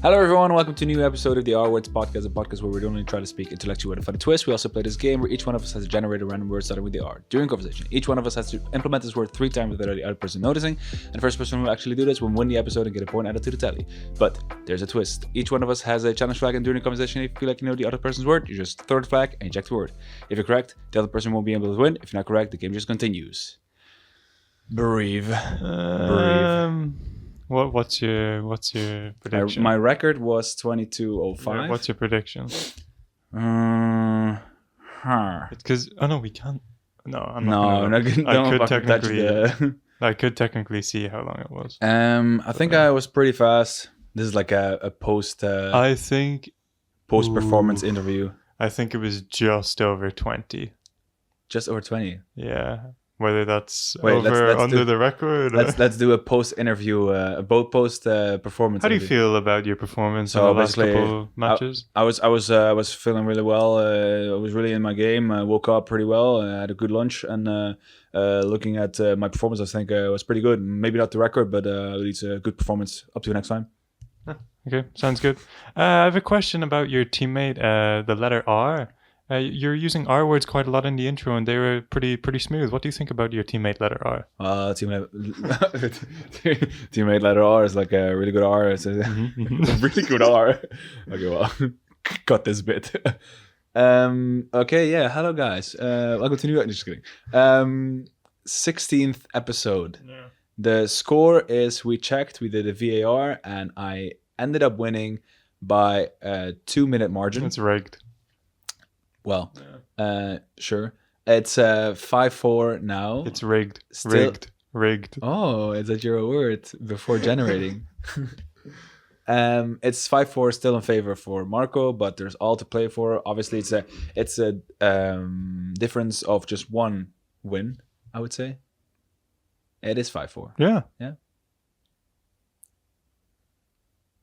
Hello everyone, welcome to a new episode of the R Words Podcast, a podcast where we don't only try to speak intellectually with a funny twist, we also play this game where each one of us has to generate a random word starting with the R. During conversation, each one of us has to implement this word 3 times without the other person noticing, and the first person who will actually do this will win the episode and get a point added to the tally. But there's a twist. Each one of us has a challenge flag, and during the conversation, if you feel like you know the other person's word, you just throw the flag and eject the word. If you're correct, the other person won't be able to win. If you're not correct, the game just continues. Breathe. What's your prediction? My record was 22:05. What's your prediction? Because we can't. No, I'm not. I could technically see how long it was. I think I was pretty fast. This is like a post. I think post-performance interview. I think it was just over 20. Just over 20. Yeah. Whether that's under the record. Let's do a post-interview, post-performance. How do you feel about your performance in the last couple matches? I was feeling really well. I was really in my game. I woke up pretty well. I had a good lunch, and looking at my performance, I think it was pretty good. Maybe not the record, but at least a good performance up to next time. Okay, sounds good. I have a question about your teammate, the letter R. You're using R words quite a lot in the intro, and they were pretty smooth. What do you think about your teammate letter R? Teammate letter R is like a really good R. It's a really good R. Okay, well, cut this bit. Okay, yeah. Hello, guys. Welcome to new. Just kidding. 16th episode. Yeah. The score is we did a VAR, and I ended up winning by a 2-minute margin. It's rigged. Well, sure. It's 5-4 now. It's rigged. Rigged. Oh, is that your word before generating? It's 5-4 still in favor for Marco, but there's all to play for. Obviously, it's a difference of just one win, I would say. It is 5-4. Yeah. Yeah.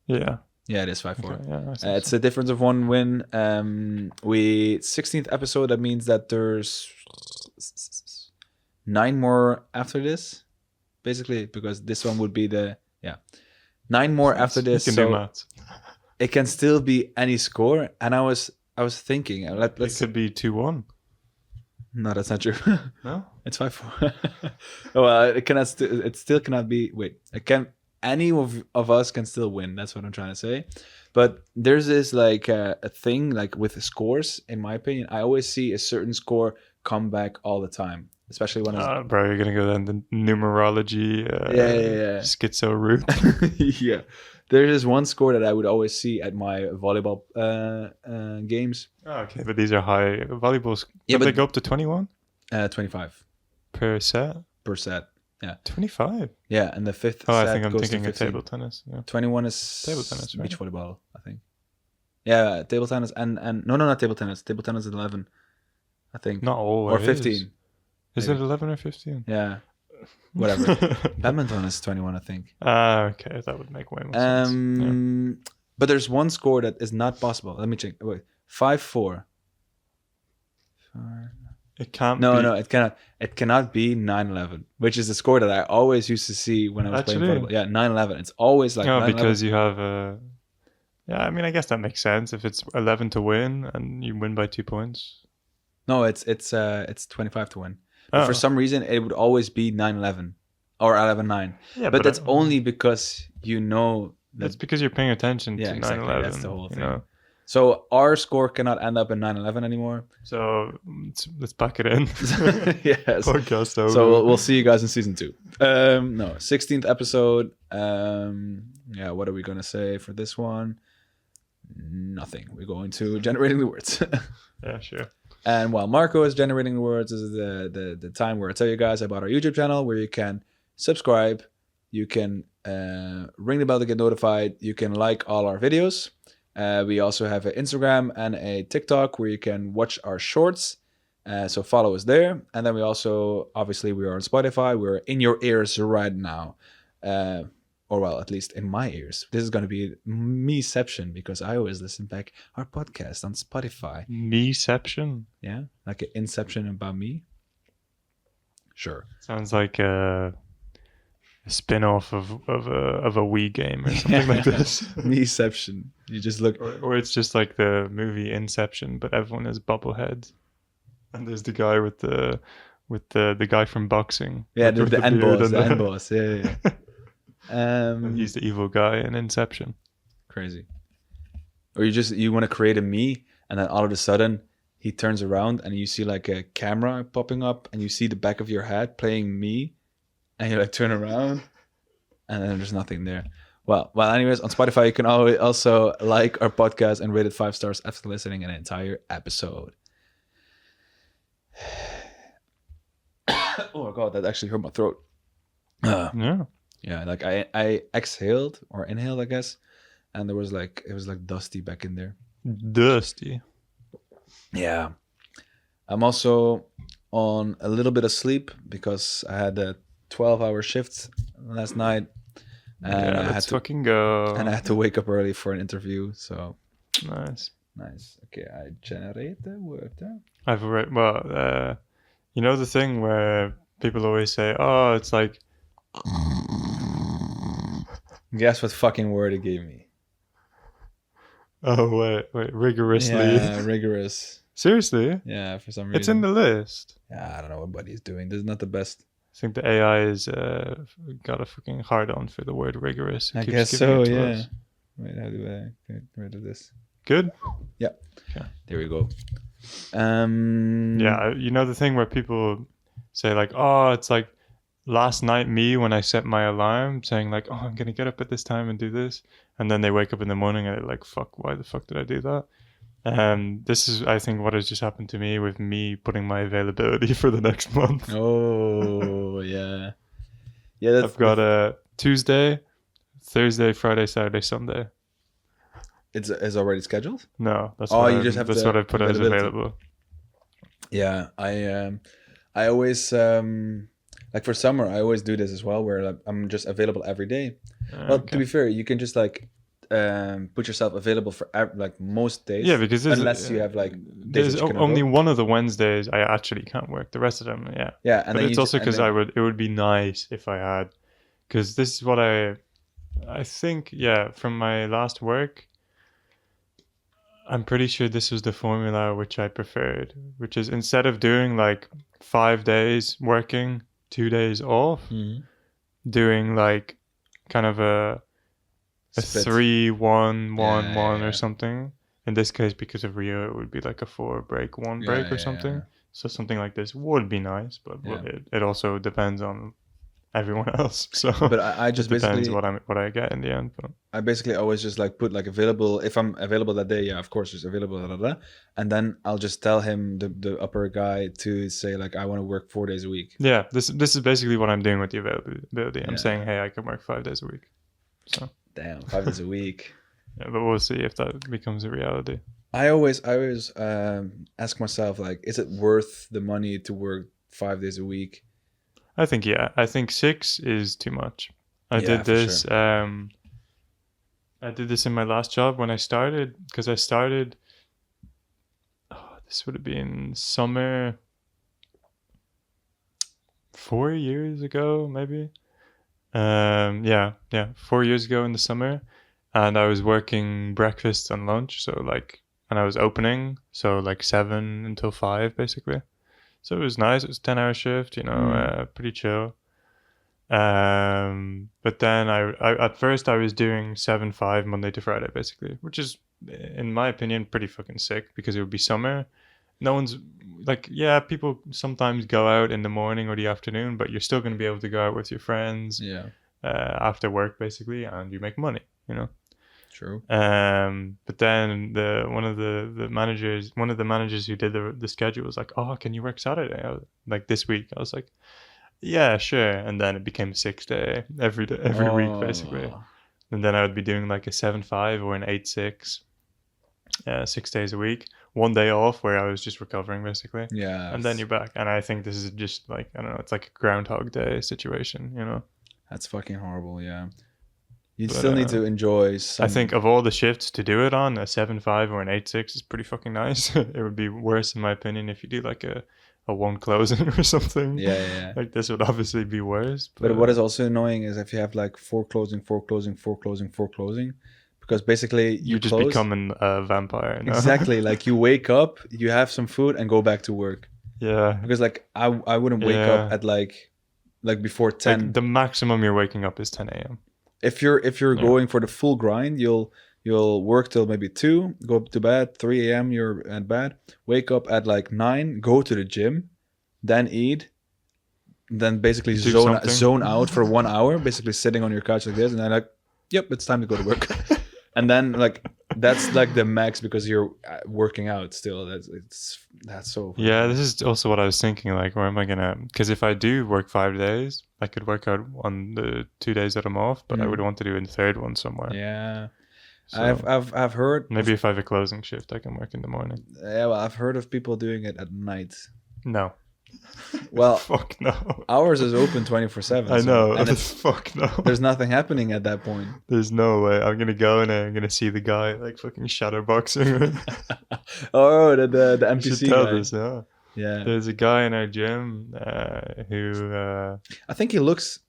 Yeah. Yeah, it is 5-4. Okay, yeah, it's a difference of one win. 16th episode, that means that there's 9 more after this, basically, because this one would be 9 more after this. You can do maths. It can still be any score, and I was thinking, it could be 2-1. No, that's not true. No, it's 5-4. Well, it cannot. It still cannot be. Wait, it can. Any of us can still win. That's what I'm trying to say. But there's this like a thing like with scores. In my opinion, I always see a certain score come back all the time, especially when bro, you're gonna go down the numerology. Schizo route. Yeah, there's this one score that I would always see at my volleyball games. Oh, okay, but these are high volleyballs. Yeah, but they go up to 21. 25 per set. Yeah, 25. Yeah, and the fifth. Oh, I think I'm thinking of table tennis. Yeah. 21 is table tennis, right? Beach volleyball, I think. Yeah, table tennis and no, not table tennis. Table tennis is 11, I think. Not always. Or 15. Is it 11 or 15? Yeah, whatever. Badminton is 21, I think. Okay, that would make way more sense. Yeah. But there's one score that is not possible. Let me check. Wait, 5-4. It can't. No, it cannot. It cannot be 9-11, which is the score that I always used to see when I was playing volleyball. Yeah, 9-11. It's always like. No, because you have a. Yeah, I mean, I guess that makes sense if it's 11 to win and you win by 2 points. No, it's 25 to win. But for some reason, it would always be 9-11 or 11-9. Yeah, but that's only because you know. That's because you're paying attention to 9-11. Exactly. That's the whole thing. Know? So our score cannot end up in 9-11 anymore. So let's back it in. Yes. Podcast over. So we'll see you guys in season 2. 16th episode. What are we gonna say for this one? Nothing. We're going to generating the words. Yeah, sure. And while Marco is generating the words, this is the time where I tell you guys about our YouTube channel, where you can subscribe, you can ring the bell to get notified, you can like all our videos. We also have an Instagram and a TikTok where you can watch our shorts. So follow us there. And then we also, obviously, we are on Spotify. We're in your ears right now. Or, well, at least in my ears. This is going to be meception because I always listen back our podcast on Spotify. Meception? Yeah, like an inception about me. Sure. Sounds like a a spin-off of a Wii game or something like this. Meception. You just look. Or it's just like the movie Inception, but everyone has bobbleheads, and there's the guy with the guy from boxing. Yeah, with the end beard boss. and The end boss. Yeah. And he's the evil guy in Inception. Crazy. Or you want to create a me, and then all of a sudden he turns around and you see like a camera popping up, and you see the back of your head playing me, and you like turn around, and then there's nothing there. Well. Anyways, on Spotify you can always also like our podcast and rate it 5 stars after listening an entire episode. Oh god, that actually hurt my throat. Yeah, like I exhaled or inhaled, I guess, and it was like dusty back in there. Dusty. Yeah. I'm also on a little bit of sleep because I had a 12-hour shift last night. And Yeah, let's fucking go. And I had to wake up early for an interview, so Nice. Okay, I generate the word. I've read, well, you know the thing where people always say, oh, it's like... Guess what fucking word it gave me? Oh, wait, rigorously. Yeah, rigorous. Seriously? Yeah, for some reason. It's in the list. Yeah, I don't know what Buddy's doing. This is not the best. I think the AI is got a fucking hard on for the word rigorous. It I keeps guess giving so, it to yeah. us. Wait, how do I get rid of this? Good? Yeah. Okay. There we go. Yeah, you know the thing where people say like, oh, it's like last night me when I set my alarm saying like, oh, I'm going to get up at this time and do this. And then they wake up in the morning and they're like, fuck, why the fuck did I do that? This is, I think, what has just happened to me with me putting my availability for the next month. Oh, yeah. Yeah, I've got a Tuesday, Thursday, Friday, Saturday, Sunday. It's already scheduled? No, that's what I put as available. Yeah, I always like for summer I always do this as well, where like, I'm just available every day. Well, to be fair, you can just like put yourself available for like most days. Yeah, because unless you have like there's only one of the Wednesdays I actually can't work. The rest of them, yeah. Yeah, and but it's also because it would be nice if I had, because this is what I think. Yeah, from my last work, I'm pretty sure this was the formula which I preferred, which is instead of doing like 5 days working, 2 days off, doing like kind of a 3-1-1-1 or something. In this case, because of Rio, it would be like a 4 break, 1 break or something. Yeah. So something like this would be nice, but it also depends on everyone else. So but I just it depends what I get in the end. But I basically always just like put like available, if I'm available that day, yeah, of course just available, blah, blah, blah. And then I'll just tell him, the upper guy, to say like I want to work 4 days a week. Yeah, this is basically what I'm doing with the availability. I'm saying, hey, I can work 5 days a week. So damn, 5 days a week. Yeah, but we'll see if that becomes a reality. I always ask myself, like, is it worth the money to work 5 days a week? I think, yeah. I think 6 is too much. I did this. Sure. I did this in my last job when I started, because I started. This would have been summer 4 years ago, maybe. 4 years ago in the summer, and I was working breakfast and lunch. So like, and I was opening, so like 7 until 5 basically. So it was nice. It was a 10-hour shift, pretty chill. But then I at first I was doing 7-5 Monday to Friday basically, which is, in my opinion, pretty fucking sick, because it would be summer. No one's like, yeah, people sometimes go out in the morning or the afternoon, but you're still going to be able to go out with your friends after work basically, and you make money, True. But then one of the managers who did the schedule was like, oh, can you work Saturday? Like this week. I was like, yeah, sure. And then it became 6 day every week basically. And then I would be doing like a 7-5 or an 8-6, 6 days a week. 1 day off where I was just recovering basically. Yeah. And then you're back. And I think this is just like, I don't know, it's like a Groundhog Day situation, That's fucking horrible, yeah. You still need to enjoy some... I think of all the shifts to do it on, a 7-5 or an 8-6 is pretty fucking nice. It would be worse, in my opinion, if you do like a one closing or something. Yeah. Like this would obviously be worse. But what is also annoying is if you have like 4 closing, 4 closing, 4 closing, 4 closing, because basically you just close, become a vampire. No? exactly. Like you wake up, you have some food, and go back to work. Yeah. Because like I wouldn't wake up at like before 10. Like the maximum you're waking up is 10 a.m. If you're going for the full grind, you'll work till maybe 2, go to bed, 3 a.m. you're at bed, wake up at like 9, go to the gym, then eat, then basically zone out for 1 hour, basically sitting on your couch like this, and then like, yep, it's time to go to work. And then like that's like the max because you're working out still. That's so funny. Yeah, this is also what I was thinking, like where am I gonna, because if I do work 5 days, I could work out on the 2 days that I'm off, but I would want to do a third one somewhere. Yeah. So I've heard, maybe if I have a closing shift I can work in the morning. yeah, well, I've heard of people doing it at night. No. Well, fuck no. Ours is open 24/7. I know. And fuck no. There's nothing happening at that point. There's no way. I'm gonna go and I'm gonna see the guy like fucking shadowboxing. Oh, the NPC should tell guy. this, yeah. Yeah. There's a guy in our gym who I think he looks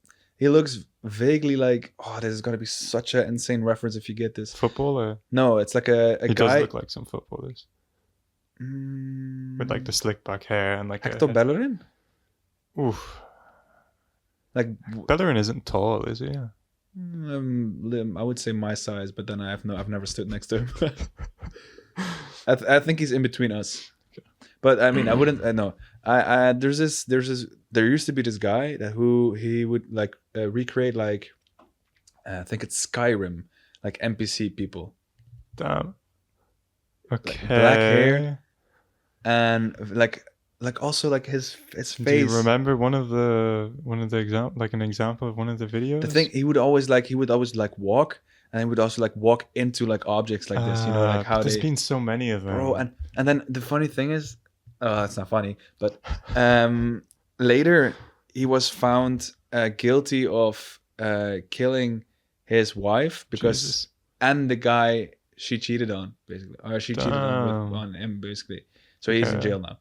vaguely like, oh, this is gonna be such an insane reference if you get this. footballer. No, it's like a He guy. does look like some footballers with like the slick back hair and like Hector Bellerin. Oof. Like Bellerin isn't tall, is he? I would say my size, but then I've never stood next to him. I think he's in between us. But I mean, I wouldn't. No, there used to be this guy he would like recreate like I think it's Skyrim, like NPC people. Damn. Okay. Like black hair, and like also like his face. Do you remember one of the an example of one of the videos? The thing he would always walk, and he would also like walk into like objects like this, you know, like how there's been so many of them. Bro, and then the funny thing is, it's not funny, but later he was found guilty of killing his wife because and the guy she cheated on, basically, or she cheated on him, basically. So he's in jail now.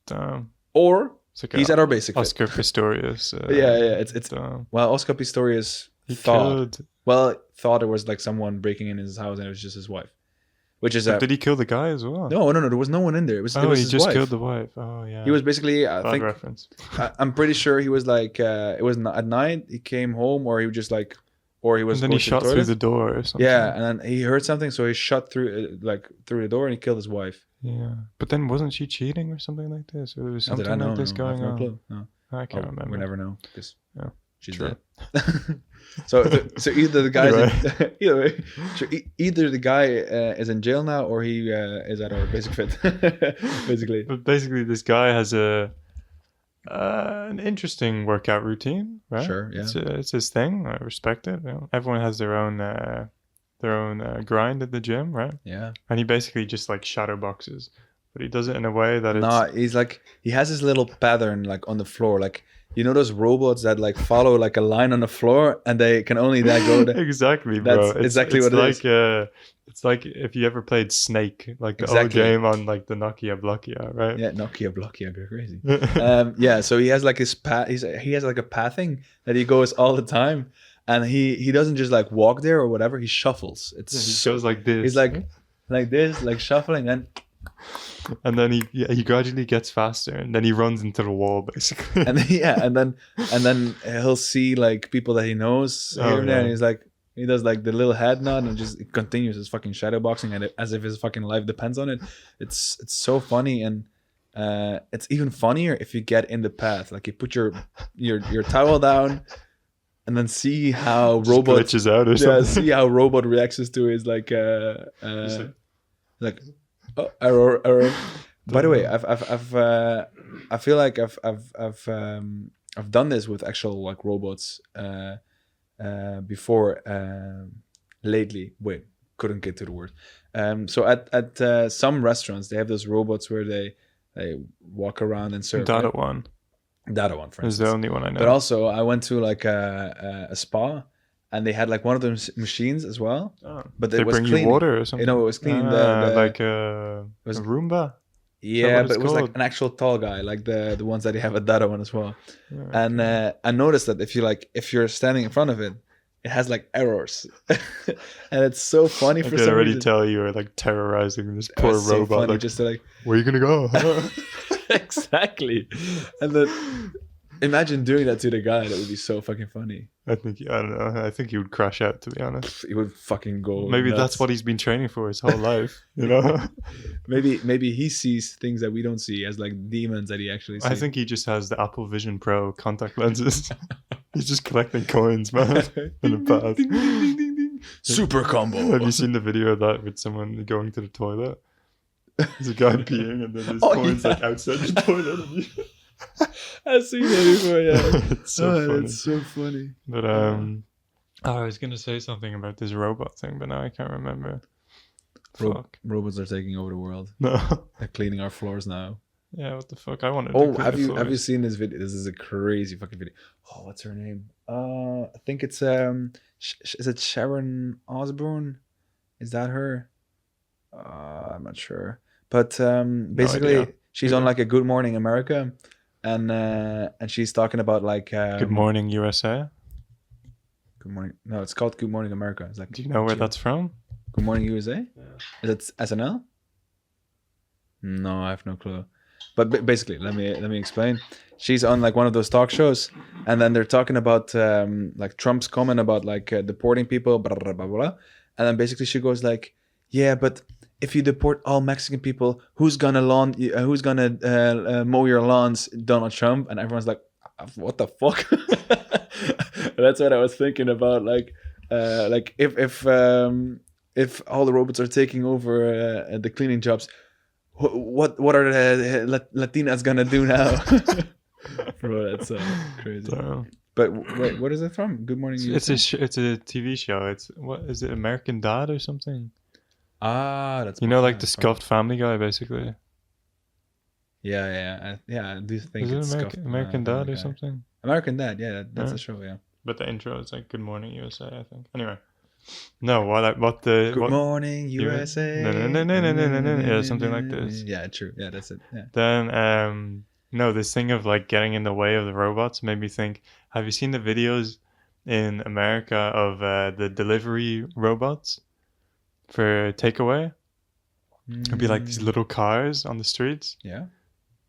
Damn. Or like he's at our basic Oscar Pistorius. yeah. It's well, Oscar Pistorius thought it was like someone breaking in his house and it was just his wife, which is did he kill the guy as well? No, there was no one in there. It was he his just wife. killed the wife. Oh yeah. He was basically reference. I'm pretty sure he was like it was at night. He came home, or he was just like. Or he was. And then he shot through the door or something. Yeah, and then he heard something, so he shot through the door and he killed his wife. Yeah, but then wasn't she cheating or something like this? Or there was something like this going on. Clue. No, I can't remember. We never know because she's true. dead. so either the guy either way, so either the guy is in jail now, or he is at our basic fit, basically. But basically, this guy has an interesting workout routine, right? Sure, yeah. It's his thing. I respect it. You know? Everyone has their own grind at the gym, right? Yeah. And he basically just like shadow boxes, but he does it in a way that he's like he has his little pattern like on the floor, like you know those robots that like follow like a line on the floor and they can only go there. Exactly, bro. That's exactly what it is. It's like if you ever played Snake, like the old game on like the Nokia Blokia, right? Yeah, Nokia Blokia, you're crazy. Yeah, so he has like his path. He has like a pathing that he goes all the time, and he doesn't just like walk there or whatever. He shuffles. He goes like this. He's like this, like shuffling, and then he gradually gets faster, and then he runs into the wall basically. and then he'll see like people that he knows here and there, and he's like. He does like the little head nod and just continues his fucking shadow boxing and as if his fucking life depends on it. It's so funny, and it's even funnier if you get in the path. Like you put your towel down and then see how robot glitches out or something. See how robot reacts to his like oh, error. By the way, I feel like I've done this with actual like robots. Before lately, couldn't get to the word. So at some restaurants they have those robots where they walk around and serve. Data one, for instance, is the only one I know. But also I went to like a spa and they had like one of those machines as well. Oh. But they it was bring cleaning. you water or something. You know, it was cleaning like a Roomba. Yeah, what but it's it was like called? an actual tall guy, like the ones that you have a data on as well. Yeah, And okay. I noticed that if you're standing in front of it, it has like errors, and it's so funny I for can some already reason. tell you are like terrorizing this It poor was so robot. funny, Like, just to like where are you gonna go? exactly. And then imagine doing that to the guy. That would be so fucking funny. I don't know. I think he would crash out, to be honest. He would fucking go Maybe that's nuts. what he's been training for his whole life. You know. Maybe he sees things that we don't see as like demons that he actually sees. I think he just has the Apple Vision Pro contact lenses. He's just collecting coins, man, in a path. Ding, ding, ding, ding, ding. Super combo. Have you seen the video of that with someone going to the toilet? There's a guy peeing and then there's coins like outside the toilet. I've seen that before, yeah. It's so funny. It's so funny. But I was gonna say something about this robot thing, but now I can't remember. Fuck. Robots are taking over the world. No. They're cleaning our floors now. Yeah, what the fuck? I wanted. Oh, to have you seen this video? This is a crazy fucking video. Oh, what's her name? I think it's is it Sharon Osbourne? Is that her? I'm not sure. But basically, idea. she's on like a Good Morning America, and she's talking about like Good Morning USA. Good Morning. No, it's called Good Morning America. It's like, Do you know where that's from? Good Morning USA? Yeah. Is it SNL? No, I have no clue. But basically, let me explain. She's on like one of those talk shows, and then they're talking about like Trump's comment about like deporting people, blah, blah, blah, blah. And then basically she goes like, yeah, but if you deport all Mexican people, who's gonna mow your lawns, Donald Trump? And everyone's like, what the fuck? That's what I was thinking about. Like if all the robots are taking over the cleaning jobs, what are the Latinas gonna do now? Bro, that's crazy. But wait, what is it from? Good Morning USA? It's a TV show. It's what is it? American Dad or something? Ah, that's like the scuffed Family Guy, basically. Yeah. I do think is it's it American Dad or something. American Dad, yeah, that's a show, yeah. But the intro is like Good Morning USA, I think. Anyway, no, Good Morning USA. No. Yeah, something like this. Yeah, true. Yeah, that's it. Yeah. Then no, this thing of like getting in the way of the robots made me think. Have you seen the videos in America of the delivery robots for takeaway? It'd be like these little cars on the streets. Yeah.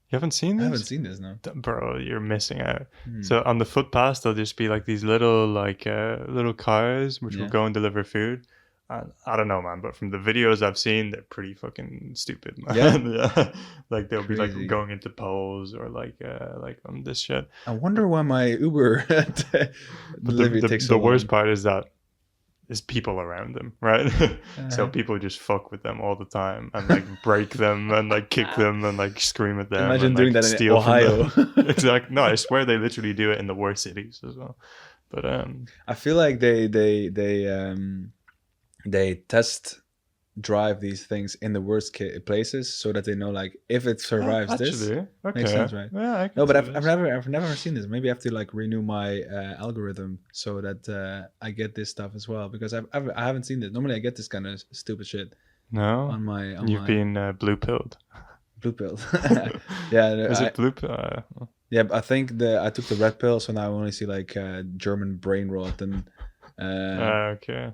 You haven't seen this? I haven't seen this, no. Bro, you're missing out. So on the footpaths, there'll just be like these little little cars which will go and deliver food. I don't know, man, but from the videos I've seen, they're pretty fucking stupid, man. Yeah. Like they'll be like going into poles or like on this shit. I wonder why my Uber delivery takes so long. The worst part is that there's people around them, right? So people just fuck with them all the time and like break them and like kick them and like scream at them. Imagine and, doing like, that in Ohio. Exactly. No, I swear they literally do it in the worst cities as well. But I feel like they test drive these things in the worst places so that they know like if it survives this. Okay. Makes sense, right? Yeah, I can no, but see I've never seen this. Maybe I have to like renew my algorithm so that I get this stuff as well, because I haven't seen this. Normally I get this kind of stupid shit. No, on my you've been blue pilled. Blue pill. Yeah. Is it blue pill? Yeah, but I think I took the red pill, so now I only see like German brain rot and. Okay.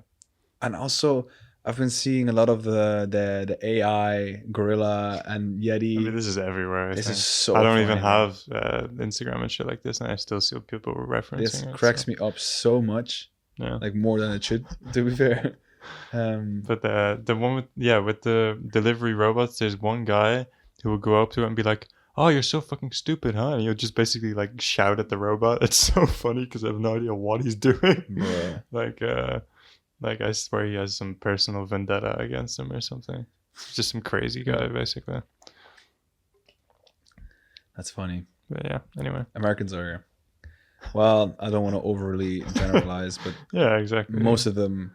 And also, I've been seeing a lot of the AI, Gorilla, and Yeti. I mean, this is everywhere. This is so. I don't funny, even man. have Instagram and shit like this, and I still see people referencing This it. cracks me up so much. Yeah. Like more than it should, to be fair. But the one with the delivery robots, there's one guy who will go up to it and be like, "Oh, you're so fucking stupid, huh?" And he'll just basically like shout at the robot. It's so funny because I have no idea what he's doing. Yeah. Like I swear he has some personal vendetta against him or something. Just some crazy guy, basically. That's funny. But yeah, anyway. Americans are, well, I don't want to overly generalize, but yeah, exactly. Most of them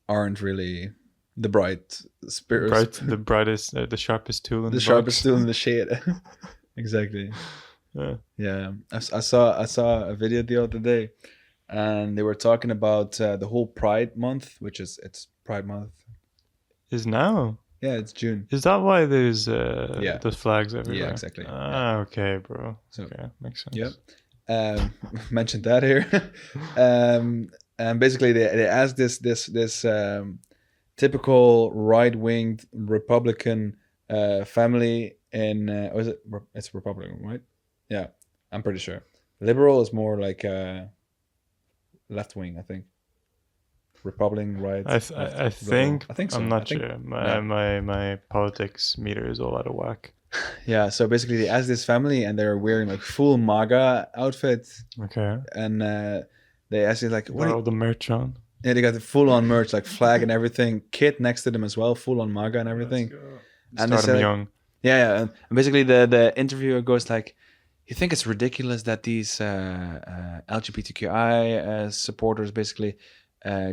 aren't really the bright spirits. The brightest, the sharpest tool in the sharpest box. tool in the shade. Exactly. Yeah. I saw a video the other day, and they were talking about the whole Pride month, it's Pride month. Is now? Yeah, it's June. Is that why there's Yeah. the flags everywhere? exactly. Ah, okay, bro. So- Okay, makes sense. Yep. Mentioned that here. And basically they asked this typical right-winged Republican family in was it? It's Republican, right? Yeah, I'm pretty sure. Liberal is more like left wing, I think. Republican, right? I liberal. think I think so. I'm I not think- sure. yeah. My politics meter is all out of whack. Yeah, so basically they asked this family and they're wearing like full MAGA outfits, Okay. and they asked you like, Got what? all the merch on. Yeah, they got the full on merch, like flag and everything, kit next to them as well, full on MAGA and everything. And they Start say, 'em like, young. yeah. And basically the interviewer goes like, you think it's ridiculous that these LGBTQI supporters basically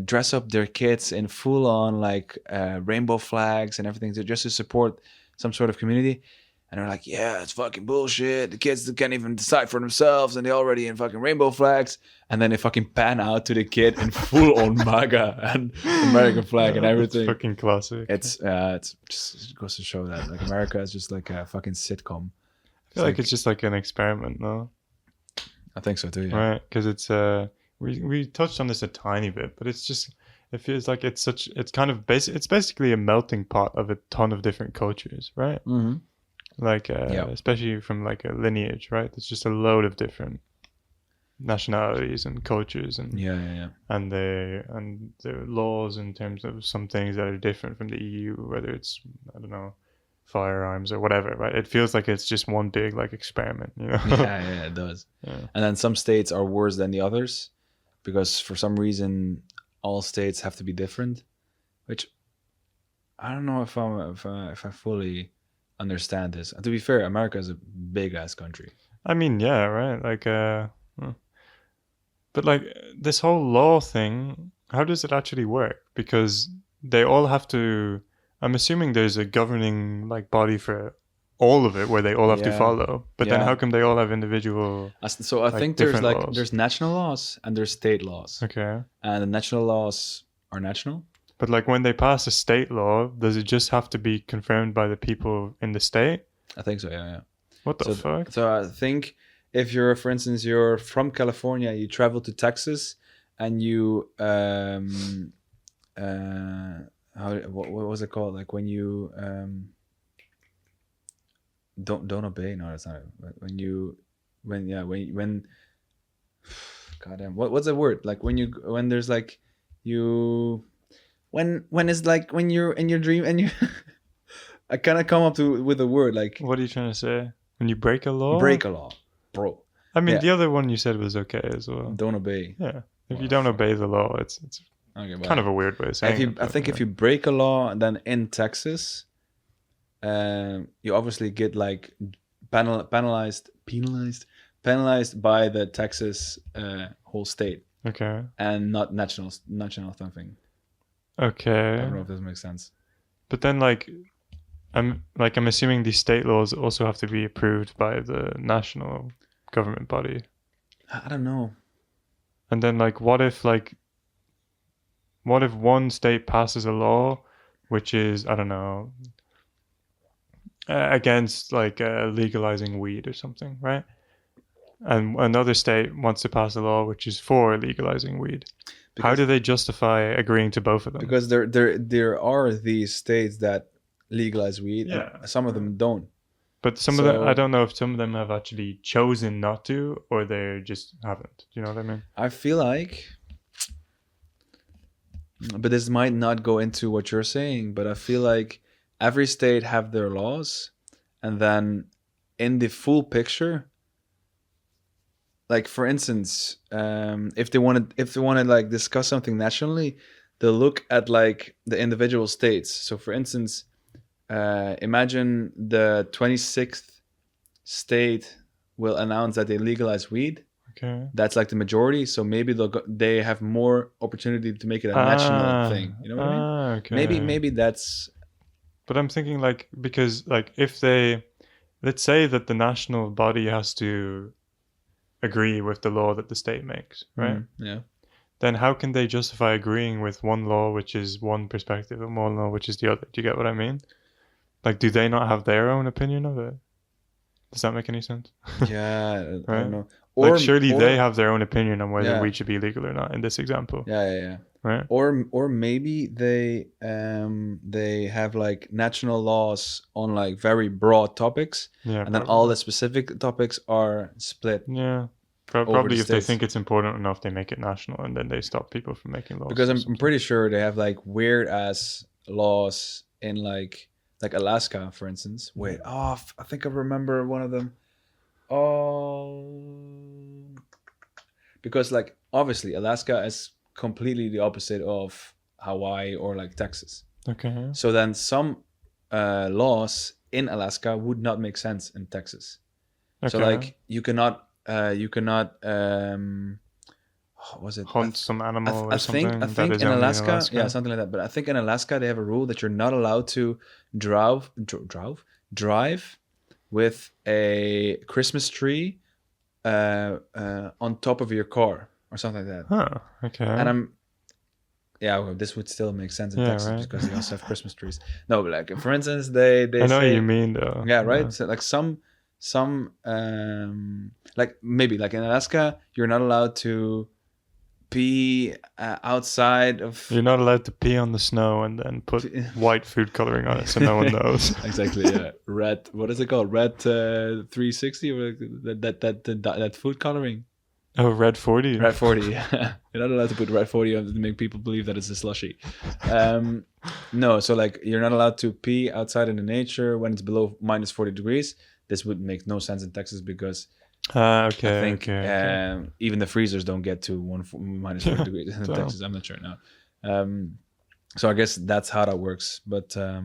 dress up their kids in full on like rainbow flags and everything just to support some sort of community? And they're like, yeah, it's fucking bullshit. The kids can't even decide for themselves and they're already in fucking rainbow flags. And then they fucking pan out to the kid in full on MAGA and American flag and That's everything. fucking classic. It's just it goes to show that like America is just like a fucking sitcom. I feel like it's just like an experiment, no? I think so too. Yeah. Right? Because it's we touched on this a tiny bit, but it's just it feels like it's kind of it's basically a melting pot of a ton of different cultures, right? Mm-hmm. Like Yeah. especially from like a lineage, right? There's just a load of different nationalities and cultures and Yeah. and the laws in terms of some things that are different from the EU, whether it's I don't know, firearms or whatever, right? It feels like it's just one big like experiment, you know? yeah, it does. Yeah. And then some states are worse than the others because for some reason all states have to be different, which I don't know if I fully understand this. And to be fair, America is a big ass country. I mean, yeah, right? Like but like this whole law thing, how does it actually work? Because they all have to I'm assuming there's a governing like body for all of it where they all have to Yeah. follow. But then Yeah. how come they all have individual So I Like think there's different like laws. there's national laws and there's state laws, Okay. and the national laws are national. But like when they pass a state law, does it just have to be confirmed by the people in the state? I think so. Yeah. What the So, fuck? so I think if you're, for instance, you're from California, you travel to Texas, and you what was it called? Like when you don't obey. No, that's not it. But when goddamn, what's the word? Like when there's like you when it's like when you're in your dream and you I cannot come up with a word like What are you trying to say? When you break a law? break a law, bro. I mean, Yeah. the other one you said was okay as well. Don't obey. Yeah. If you Well, don't fuck. obey the law, it's Okay, kind of a weird way of saying it. I but, think yeah. if you break a law, then in Texas, you obviously get like penalized by the Texas whole state Okay. and not national something. I Okay. don't know if this makes sense. But then I'm assuming these state laws also have to be approved by the national government body. I don't know. And then what if one state passes a law which is, I don't know, against legalizing weed or something, right? And another state wants to pass a law which is for legalizing weed. How do they justify agreeing to both of them? Because there are these states that legalize weed, Yeah. and some of them don't. But some of them, So- I don't know if some of them have actually chosen not to, or they just haven't. Do you know what I mean? I feel like, but this might not go into what you're saying, but I feel like every state have their laws, and then in the full picture, like for instance, if they want to like discuss something nationally, they'll look at like the individual states. So for instance, imagine the 26th state will announce that they legalize weed. Okay. That's like the majority, so maybe they have more opportunity to make it a national thing. You know what I mean? Okay. Maybe that's But I'm thinking because if they, let's say that the national body has to agree with the law that the state makes, right? Yeah. then how can they justify agreeing with one law which is one perspective and one law which is the other? Do you get what I mean? Like, do they not have their own opinion of it? Does that make any sense? Yeah, I Right? don't know. Like, surely they have their own opinion on whether Yeah. weed should be legal or not in this example, Yeah. right? Or maybe they have like national laws on like very broad topics, Yeah, and then all the specific topics are split. Yeah, over probably the if they states. think it's important enough, they make it national, and then they stop people from making laws. Because or I'm something. pretty sure they have like weird ass laws in like Alaska, for instance. Wait, I think I remember one of them. Oh, because like obviously Alaska is completely the opposite of Hawaii or like Texas. Okay. So then some laws in Alaska would not make sense in Texas. Okay. So like you cannot what was it? Hunt some animal or something. I think that is in only Alaska, yeah, something like that. But I think in Alaska they have a rule that you're not allowed to drive with a Christmas tree on top of your car or something like that. Huh. Okay. And well, this would still make sense in Texas, right. because they also have Christmas trees. No, but like for instance, they I know say, what you mean though. yeah, right. So like some like maybe like in Alaska, you're not allowed to pee outside of. You're not allowed to pee on the snow and then put white food coloring on it so no one knows. Exactly. Yeah. Red. What is it called? Red 360 or that food coloring. Oh, red 40. Red 40. Yeah. You're not allowed to put red 40 on to make people believe that it's a slushy. No. So like you're not allowed to pee outside in the nature when it's below minus 40 degrees. This would make no sense in Texas because Okay. I think okay. even the freezers don't get to minus 40 degrees in Texas. I'm not sure now. So I guess that's how that works. But I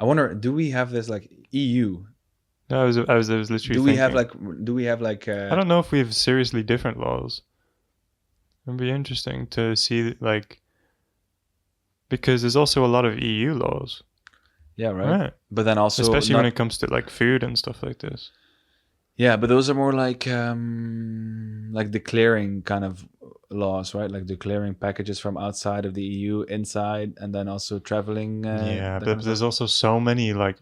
wonder, do we have this like EU? No, I was literally Do we have like? I don't know if we have seriously different laws. It'd be interesting to see like because there's also a lot of EU laws. Yeah, right. But then also, especially when it comes to like food and stuff like this. Yeah, but those are more like declaring kind of laws, right? Like declaring packages from outside of the EU inside, and then also traveling. But there's also so many like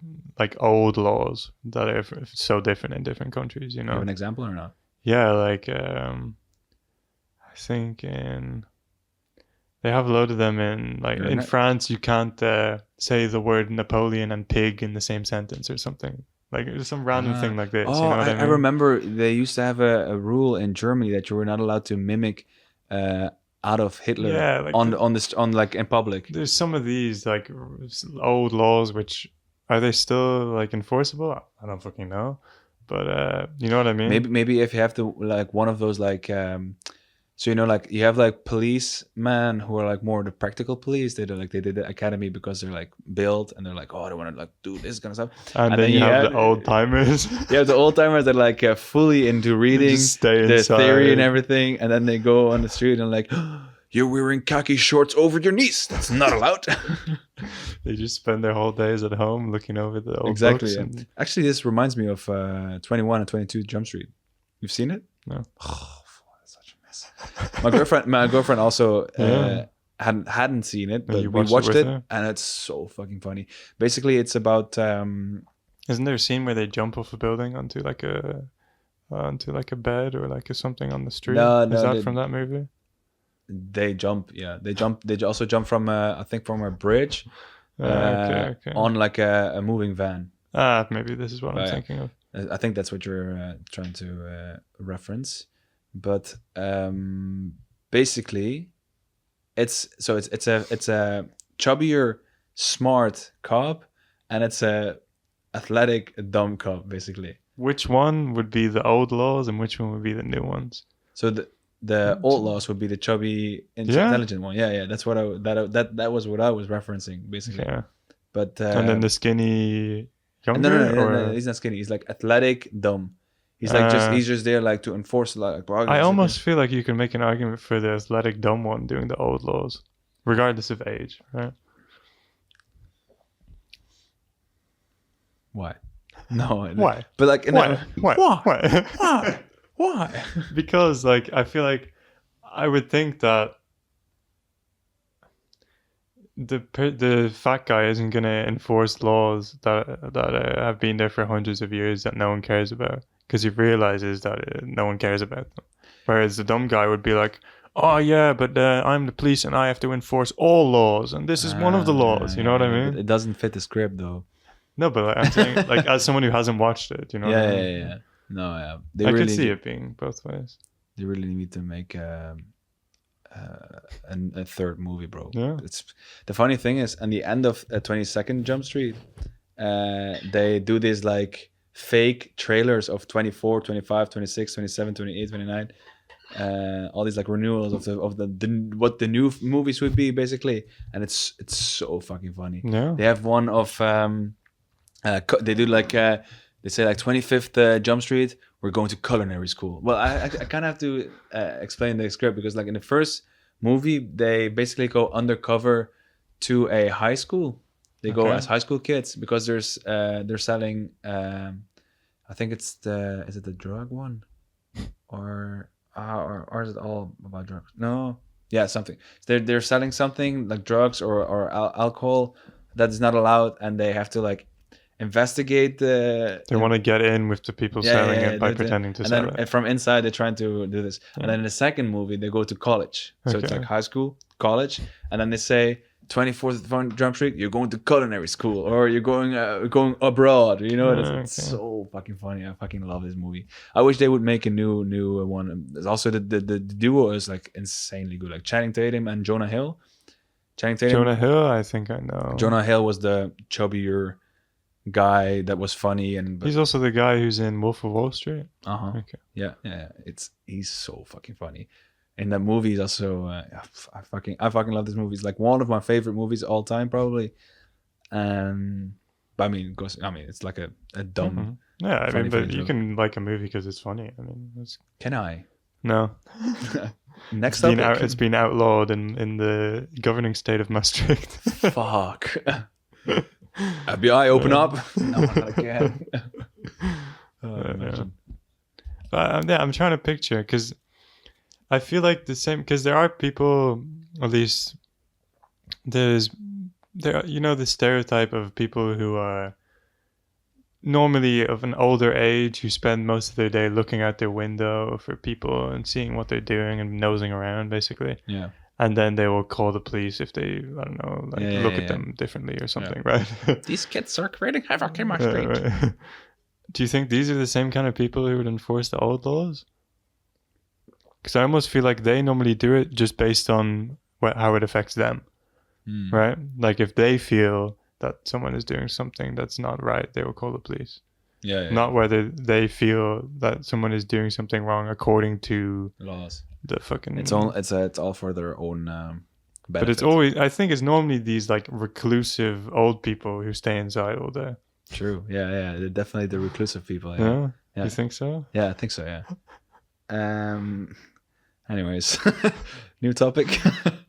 old laws that are so different in different countries. You know, you have an example or not? Yeah, like I think they have a load of them in France. You can't say the word Napoleon and pig in the same sentence or something. Like some random thing like this. Oh, you know what I mean? I remember they used to have a rule in Germany that you were not allowed to mimic Adolf Hitler on like in public. There's some of these like old laws which are they still like enforceable? I don't fucking know, but you know what I mean. Maybe if you have to like one of those like. So, you know, like you have like policemen who are like more the practical police. They did the academy because they're like built and they're like, oh, I don't want to like do this kind of stuff. And then you have the old timers. You have the old timers that are like fully into reading the theory and everything. And then they go on the street and like, oh, you're wearing khaki shorts over your knees. That's not allowed. They just spend their whole days at home looking over the old books. Yeah. And... Actually, this reminds me of 21 and 22 Jump Street. You've seen it? No. My girlfriend also hadn't seen it, but we watched it and it's so fucking funny. Basically, it's about. Isn't there a scene where they jump off a building onto like a bed or like something on the street? No, is that from that movie? They jump. Yeah, they jump. They also jump from I think from a bridge, on like a moving van. Maybe this is what I'm thinking of. I think that's what you're trying to reference. But basically, it's a chubbier, smart cop, and it's a athletic, dumb cop. Basically, which one would be the old laws and which one would be the new ones? So the old laws would be the chubby, intelligent one. Yeah. That's what that was what I was referencing basically. Yeah. But and then the skinny younger. No, he's not skinny. He's like athletic, dumb. He's like he's just there like to enforce like. I almost feel like you can make an argument for the athletic dumb one doing the old laws, regardless of age, right? Why? No. Why? But like, why? Why? Because like I feel like I would think that the fat guy isn't going to enforce laws that have been there for hundreds of years that no one cares about, because he realizes that no one cares about them. Whereas the dumb guy would be like, "Oh yeah, but I'm the police and I have to enforce all laws, and this is one of the laws." You know what I Yeah, mean? but it doesn't fit the script though. No, but like, I'm saying, like, as someone who hasn't watched it, you know what I mean? Yeah. No, yeah. They I really could see it being both ways. They really need to make a third movie, bro. Yeah. It's the funny thing is, at the end of 22nd Jump Street, they do these like fake trailers of 24, 25, 26, 27, 28, 29. All these like renewals of the what the new movies would be basically, and it's so fucking funny. Yeah. They have one of they do like they say like 25th Jump Street, we're going to culinary school. Well, I kind of have to explain the script, because like in the first movie they basically go undercover to a high school. They go Okay. as high school kids, because they're selling I think it's is it the drug one, or is it all about drugs? No, yeah, something. They're selling something like drugs or alcohol that is not allowed, and they have to like investigate the. They want to get in with the people selling it by pretending to and sell then, it. And from inside, they're trying to do this. Yeah. And then in the second movie, they go to college. So it's Okay. like high school, college, and then they say 24th Jump Street, you're going to culinary school, or you're going abroad. You know, it's Okay. so fucking funny. I fucking love this movie. I wish they would make a new one. There's also the duo is like insanely good, like Channing Tatum and Jonah Hill. Channing Tatum. Jonah Hill, I think I know. Jonah Hill was the chubbier guy that was funny, and He's also the guy who's in Wolf of Wall Street. Okay. yeah. He's so fucking funny. In that movie, he's also I fucking love this movie. It's like one of my favorite movies of all time, probably. But I mean, it's like a dumb. Mm-hmm. Yeah, I mean, but funny you joke. can like a movie because it's funny. I mean, Can I? no. Next It's been outlawed in the governing state of Maastricht. Fuck. FBI, open up. No, not again. Imagine. But I'm trying to picture, because I feel like the same, because there are people, at least there the stereotype of people who are normally of an older age, who spend most of their day looking out their window for people and seeing what they're doing and nosing around, basically. Yeah. And then they will call the police if they, I don't know, like look at them differently or something, right? These kids are creating havoc in my street. Right. Do you think these are the same kind of people who would enforce the old laws? Because I almost feel like they normally do it just based on how it affects them, right? Like if they feel that someone is doing something that's not right, they will call the police. Yeah. Not whether they feel that someone is doing something wrong according to laws. the fucking. It's all for their own benefit. But it's always, I think it's normally these like reclusive old people who stay inside all day. True. Yeah. They're definitely the reclusive people. Yeah. Yeah. You think so? Yeah, I think so. Yeah. Anyways, new topic.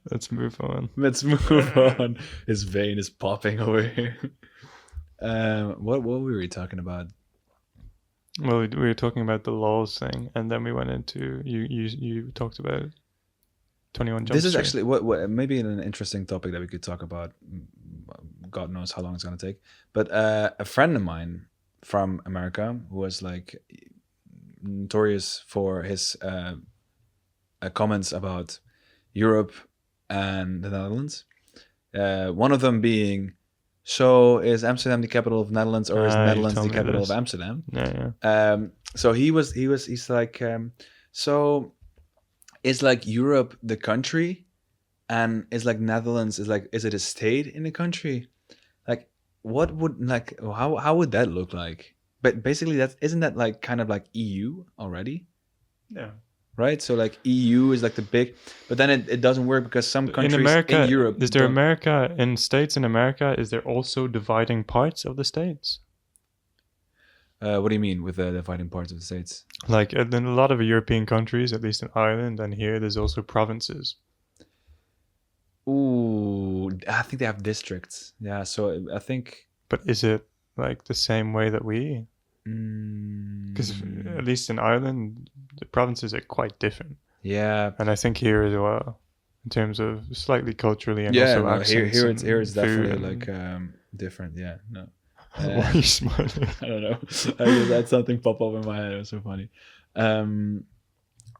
Let's move on. Let's move on. His vein is popping over here. What were we talking about? Well, we were talking about the laws thing, and then we went into you talked about 21 Jump This is Street. actually what maybe an interesting topic that we could talk about. God knows how long it's gonna take. But a friend of mine from America, who was like notorious for his comments about Europe and the Netherlands. One of them being, so is Amsterdam the capital of Netherlands, or is Netherlands the capital of Amsterdam? Yeah. So he's like, so is like Europe the country, and is like Netherlands is it a state in the country? Like, what would like how would that look like? But basically, isn't that like kind of like EU already? Yeah. Right, so like EU is like the big, but then it doesn't work because some countries in America, in Europe is there America in states in America? Is there also dividing parts of the states? What do you mean with the dividing parts of the states? Like in a lot of European countries, at least in Ireland and here, there's also provinces. Ooh, I think they have districts. Yeah, so I think. But is it like the same way that we? Because at least in Ireland, the provinces are quite different. Yeah. And I think here as well, in terms of slightly culturally and Yeah, also no, accents. here it's and food definitely and- like different. Yeah, no. Why are you smiling? I don't know. I just had something pop up in my head. It was so funny.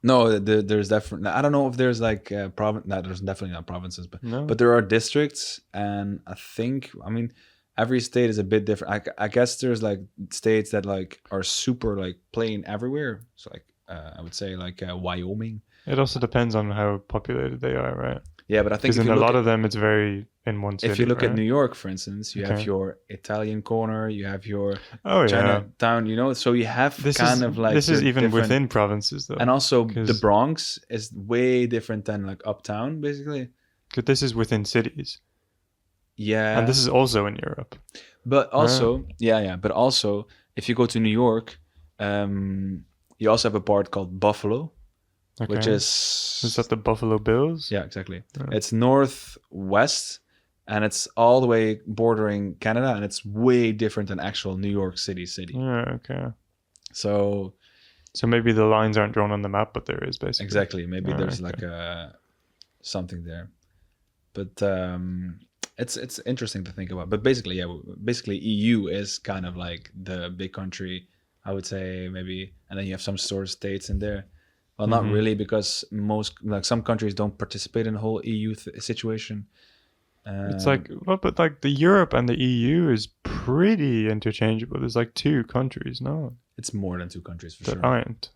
No, there's definitely. I don't know if there's like province. No, there's definitely not provinces, No. but there are districts, and I think. I mean, every state is a bit different. I guess there's like states that like are super like plain everywhere. So like I would say like Wyoming. It also depends on how populated they are, right? Yeah, but I think Because if in you a look lot at, of them, it's very in one city. if you look at right? New York, for instance, you have Okay. your Italian corner, you have your Oh yeah, Chinatown. You know, so you have this kind is of like this is your even different- within provinces though. and also the 'cause- Bronx is way different than like uptown, basically. 'cause this is within cities, Yeah, and this is also in Europe. but also yeah. But also, if you go to New York, you also have a part called Buffalo, Okay. which is that the Buffalo Bills? yeah, exactly. Yeah. It's northwest, and it's all the way bordering Canada, and it's way different than actual New York City. Yeah. Okay. So So maybe the lines aren't drawn on the map, but there is basically. exactly, maybe Ah, there's okay. like a something there, but it's interesting to think about. But basically, yeah, basically EU is kind of like the big country, I would say, maybe, and then you have some sort of states in there. Well, not Mhm. really, because most like some countries don't participate in the whole EU situation. It's like, well, but like the Europe and the EU is pretty interchangeable. There's like two countries, no, it's more than two countries for that sure. aren't.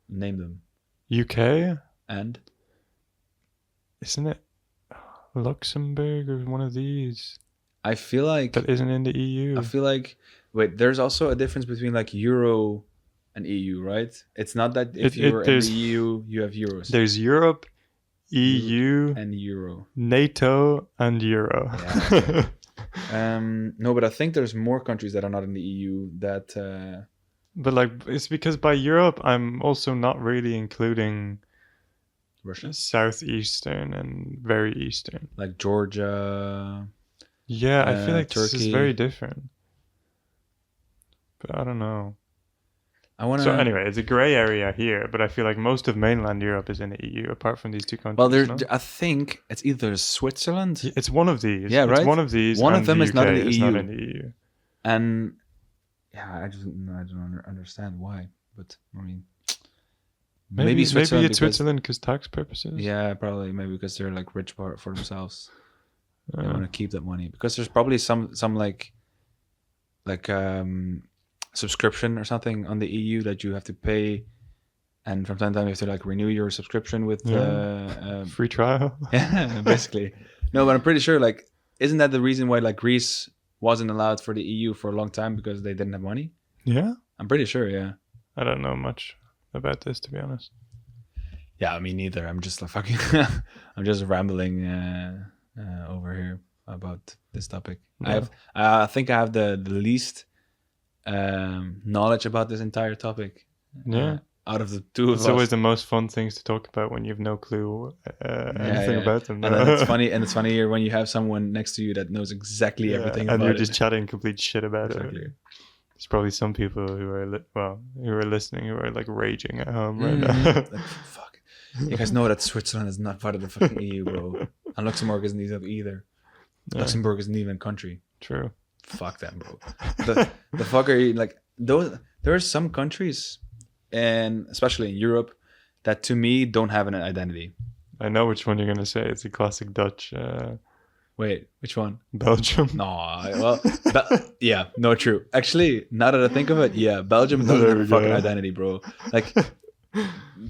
Name them. UK, And isn't it? Luxembourg or one of these I feel like that isn't in the E EU. I feel like wait, there's also a difference between like Euro and EU, right? It's not that if you're in the there's- EU, you have euros. There's Europe, EU, And euro. NATO, and Euro. No, but I think there's more countries that are not in the EU that But like, it's because by Europe, I'm also not really including Russia, southeastern and very eastern. like Georgia. Yeah, I feel like this is Turkey. very different. But I don't know. I want to. So anyway, it's a gray area here, but I feel like most of mainland Europe is in the EU, apart from these two countries. well, there's. no? I think it's either Switzerland It's one of these. Yeah, It's right? one of these. One of and them the is not in UK the is not EU. in the EU. and yeah, I don't understand why, but I mean, Maybe it's because- Switzerland because tax purposes. Yeah, probably maybe because they're like rich for themselves. They Uh, want to keep that money because there's probably some like subscription or something on the EU that you have to pay, and from time to time you have to like renew your subscription with free trial. yeah, basically. No, but I'm pretty sure like isn't that the reason why like Greece wasn't allowed for the EU for a long time because they didn't have money? Yeah, I'm pretty sure, yeah. I don't know much about this, to be honest. Yeah, me neither. I'm just like fucking I'm just rambling over here about this topic. Yeah. I think I have the least knowledge about this entire topic. Yeah. Out of the two of It's us. always the most fun things to talk about when you have no clue anything yeah. about them. And then it's funny, and it's funnier when you have someone next to you that knows exactly everything and about you're it. just chatting complete shit about Exactly. it. There's probably some people who are who are listening who are like raging at home right Mhm. now. Like, fuck. You guys know that Switzerland is not part of the fucking EU, bro. And Luxembourg isn't either. Yeah, Luxembourg isn't even a country. true. Fuck them, bro. The fucker, like those. There are some countries, and especially in Europe, that to me don't have an identity. I know which one you're gonna say. It's a classic Dutch. Wait, which one? Belgium. No, well, yeah, no, true. Actually, now that I think of it, yeah, Belgium doesn't There have a we fucking go. identity, bro. Like,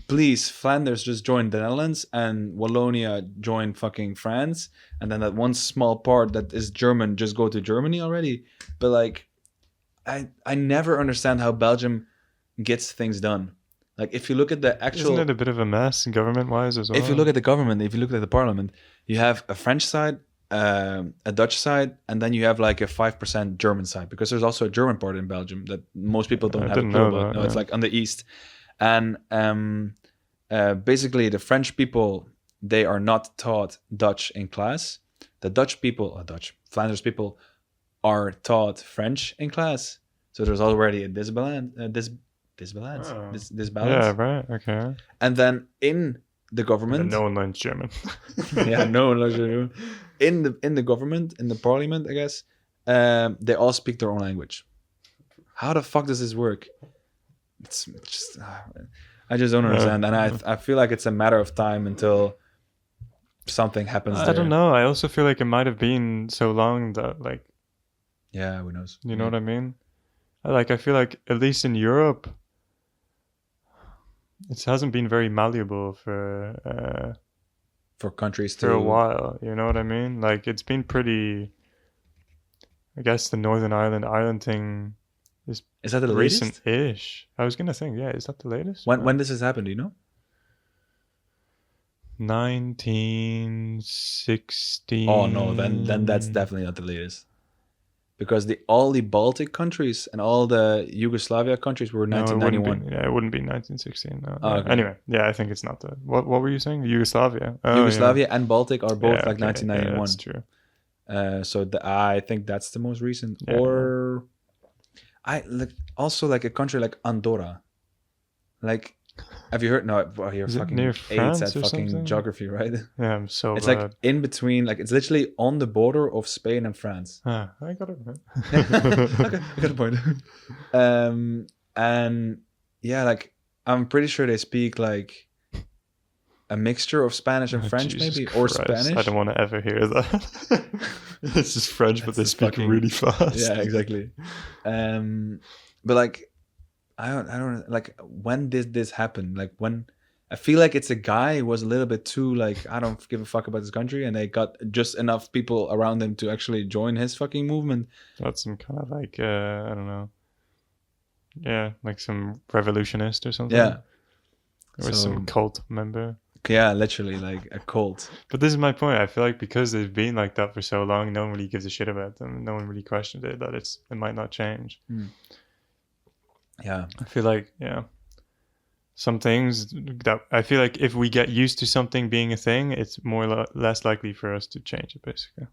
please, Flanders just joined the Netherlands and Wallonia joined fucking France, and then that one small part that is German just go to Germany already. But like, I never understand how Belgium gets things done. Like, if you look at the actual, Isn't it a bit of a mess government-wise as well? if you look at the government, if you look at the parliament, you have a French side, a Dutch side, and then you have like a 5% German side, because there's also a German part in Belgium that most people don't I have a didn't clue know about. that, No, it's yeah. like on the east. And basically the French people, they are not taught Dutch in class. The Dutch people, Flanders people are taught French in class. So there's already a disbalance. Oh. Disbalance. Yeah, right. Okay. And then in the And government, no one learns German. yeah, no one knows what to do. In the government, in the parliament, I guess, they all speak their own language. How the fuck does this work? It's just, I just don't understand, and I feel like it's a matter of time until something happens. I there. don't know. I also feel like it might have been so long that, like, Yeah, who knows? you know what I mean? I feel like at least in Europe, it hasn't been very malleable for countries for a while. You know what I mean? Like, it's been pretty. I guess the Northern Ireland thing is that the latest? Recent-ish. I was gonna think, yeah, is that the latest? When does this happen? Do you know? 1916. Oh no, then that's definitely not the latest. Because all the Baltic countries and all the Yugoslavia countries were 1991. It wouldn't be 1916. No. Oh, okay. Anyway, yeah, I think it's not the. What were you saying? Yugoslavia. Oh, Yugoslavia and Baltic are both like 1991. Yeah, that's true. So I think that's the most recent. Yeah. Or I like also like a country like Andorra. Like, have you heard? No, you're Is it fucking near AIDS France at or fucking something? geography, right? Yeah, I'm so It's bad. like in between, like it's literally on the border of Spain and France. I got it. Okay, I got a point. And yeah, like I'm pretty sure they speak like a mixture of Spanish and French, Jesus maybe, or Christ, Spanish. I don't want to ever hear that. It's just French, but they That's speak fucking- really fast. Yeah, exactly. But like, I don't like, when did this happen? Like, when I feel like it's a guy who was a little bit too like, I don't give a fuck about this country, and they got just enough people around him to actually join his fucking movement. That's some kind of like I don't know. Yeah, like some revolutionist or something. Yeah. Or some cult member. Yeah, literally like a cult. But this is my point. I feel like because they've been like that for so long, no one really gives a shit about them. No one really questioned it, that it might not change. Yeah. I feel like, yeah, some things that I feel like if we get used to something being a thing, it's less likely for us to change it, basically.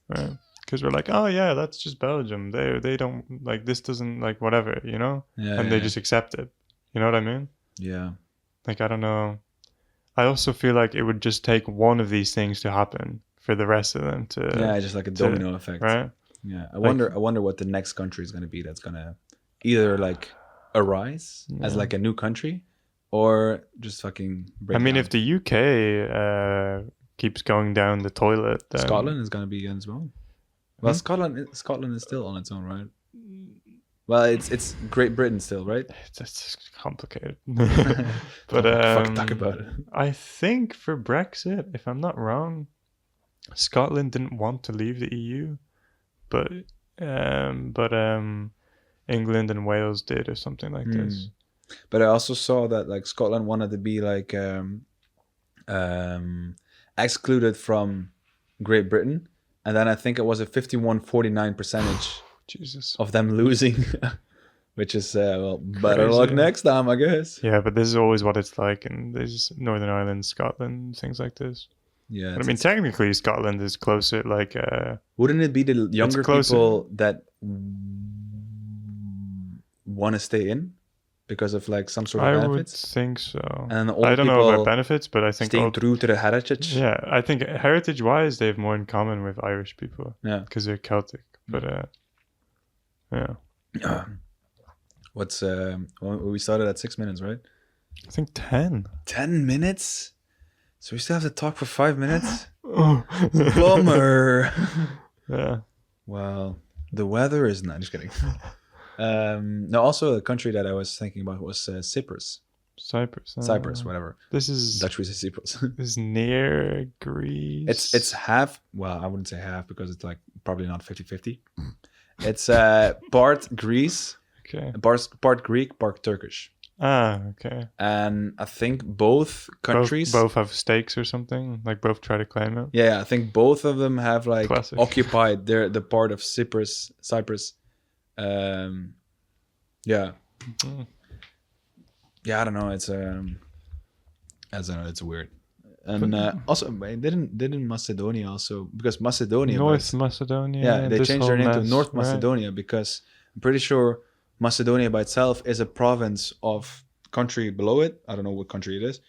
Right? Because we're like, oh yeah, that's just Belgium. They don't like this, doesn't like whatever, you know? Yeah. And they just accept it. You know what I mean? Yeah. Like, I don't know. I also feel like it would just take one of these things to happen for the rest of them to. Yeah, just like a domino effect. Right? Yeah. I wonder what the next country is going to be that's going to either like arise as like a new country or just fucking break I mean, down. if the UK keeps going down the toilet, then Scotland is going to be on its own. Well, Scotland is still on its own, right? Well, it's Great Britain still, right? It's complicated. But But talk about it. I think for Brexit, if I'm not wrong, Scotland didn't want to leave the EU, but England and Wales did, or something like this. But I also saw that like Scotland wanted to be like excluded from Great Britain, and then I think it was a 51-49% Jesus. of them losing, which is well, better Crazy. luck next time, I guess. Yeah, but this is always what it's like in these Northern Ireland, Scotland, things like this. Yeah, But I mean, technically, Scotland is closer. Like, wouldn't it be the younger closer. people that want to stay in because of like some sort of I would benefits? think so. And old I don't know people about benefits, but I think staying true to the heritage. yeah, I think heritage-wise, they have more in common with Irish people. Yeah. Because they're Celtic. But yeah, What's we started at 6 minutes, right? I think 10. 10 minutes? So we still have to talk for 5 minutes? Oh, Bummer. yeah. Well, the weather is not. Just kidding. No, also a country that I was thinking about was Cyprus. Cyprus. Cyprus, whatever. This is Dutch we say Cyprus. this is near Greece. It's half. Well, I wouldn't say half because it's like probably not 50-50. It's part Greece, okay. part Greek, part Turkish. Ah, okay. And I think both countries both have stakes or something. Like both try to claim it. Yeah, I think both of them have like Classic. occupied the part of Cyprus. Yeah. Mhm. Yeah, I don't know. It's I don't know. It's weird. And also, didn't Macedonia also, because Macedonia, North Macedonia. yeah, they this changed their whole name to mess, North right? Macedonia because I'm pretty sure Macedonia by itself is a province of country below it. I don't know what country it is.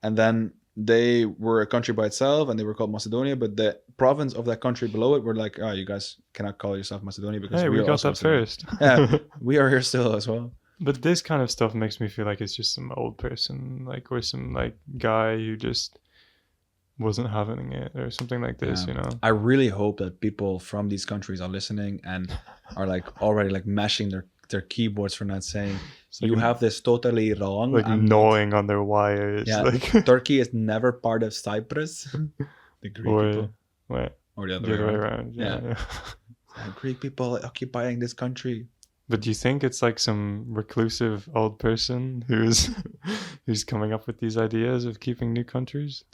And then they were a country by itself and they were called Macedonia, but the province of that country below it were like, oh, you guys cannot call yourself Macedonia because Hey, we we are got also that Macedonia. first. Yeah, we are here still as well. But this kind of stuff makes me feel like it's just some old person, like, or some like guy who just wasn't having it or something like this, Yeah. you know. I really hope that people from these countries are listening and are like already like mashing their keyboards for not saying It's like you have this totally wrong. like I'm not- gnawing on their wires. Yeah, Like, Turkey is never part of Cyprus. The Greek people. wait, Or the the other way around. around. Yeah. Yeah. Greek people occupying this country. But do you think it's like some reclusive old person who's who's coming up with these ideas of keeping new countries?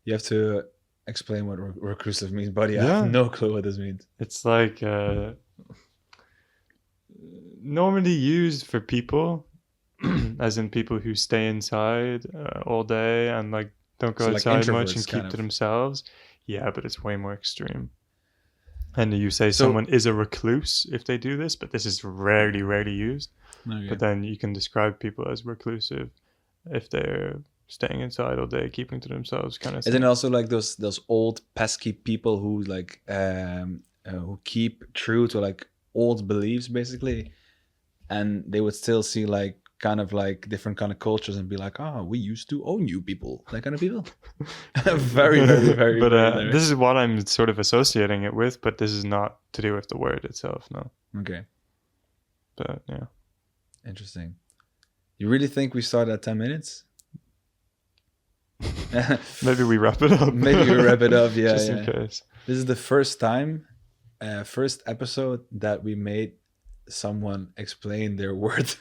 You have to explain what reclusive means, buddy. I Yeah. have no clue what this means. It's like normally used for people, as in people who stay inside all day and like don't go So, like, outside much introverts and keep kind to of. themselves. Yeah, but it's way more extreme. And you say So- someone is a recluse if they do this, but this is rarely used. Okay. But then you can describe people as reclusive if they're staying inside all day, keeping to themselves, kind of Isn't thing. it also like those old pesky people who like who keep true to like old beliefs basically, and they would still see like kind of like different kind of cultures and be like, oh, we used to own you people, that kind of people. very, very, very. But very this is what I'm sort of associating it with, but this is not to do with the word itself, no. okay, But yeah. interesting. You really think we started at 10 minutes? Maybe we wrap it up. Maybe we wrap it up. Yeah, Just in yeah. case. This is the first time, first episode that we made someone explain their words.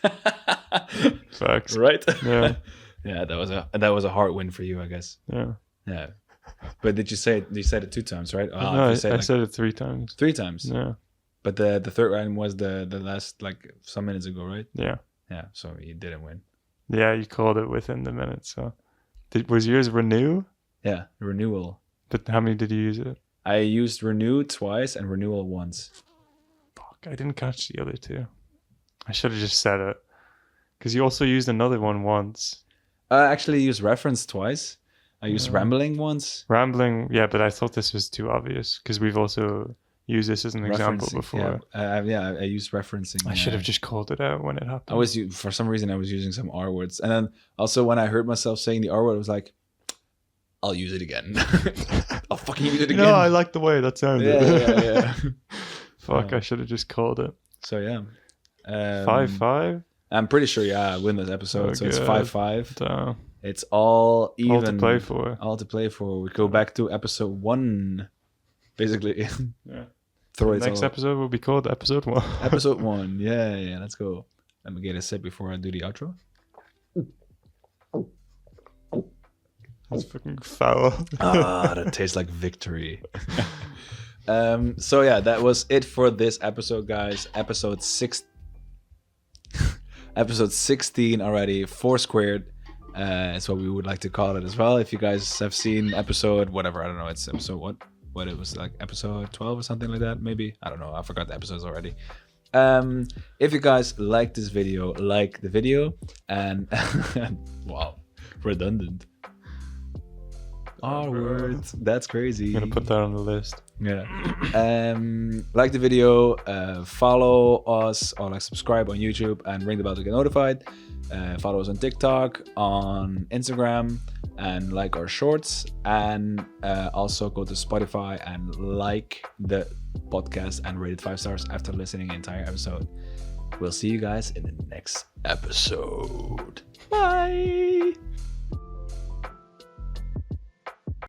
Facts. Right? Yeah. Yeah, that was a hard win for you, I guess. Yeah. Yeah. But did you say it? You said it 2 times, right? Oh, No, you I said like said it 3 times. 3 times. Yeah. But the third one was the last like some minutes ago, right? Yeah. Yeah. So you didn't win. Yeah, you called it within the minute, so. Was yours renew? Yeah, renewal. But how many did you use it? I used renew twice and renewal once. Fuck, I didn't catch the other 2. I should have just said it. Because you also used another one once. I actually used reference twice. I used Yeah. rambling once. Rambling, yeah, but I thought this was too obvious. Because we've also used this as an example Referencing, before. Yeah, I used referencing. I should have just called it out when it happened. I was for some reason I was using some R words, and then also when I heard myself saying the R word, I was like, "I'll use it again. I'll fucking use it again." No, I like the way that sounded. Yeah. Fuck, Yeah. I should have just called it. So yeah, 5-5? I'm pretty sure. Yeah, I win this episode. Oh, so it's good. 5-5. So, It's all even. all to play for. All to play for. We go back to episode 1, basically. Yeah. Throw it Next all. episode will be called episode 1. Episode 1. Yeah. Let's go. Let me get a sip before I do the outro. That's fucking foul. That tastes like victory. So yeah, that was it for this episode, guys. Episode 16 already. 4 squared. It's what we would like to call it as well. If you guys have seen episode whatever, I don't know, it's episode what it was, like episode 12 or something like that, maybe. I don't know. I forgot the episodes already. If you guys like this video, like the video, and wow, redundant. R words. That's crazy. I'm gonna put that on the list. Yeah. Like the video, follow us or like subscribe on YouTube and ring the bell to get notified. Follow us on TikTok, on Instagram, and like our shorts. And also go to Spotify and like the podcast and rate it 5 stars after listening the entire episode. We'll see you guys in the next episode. Bye.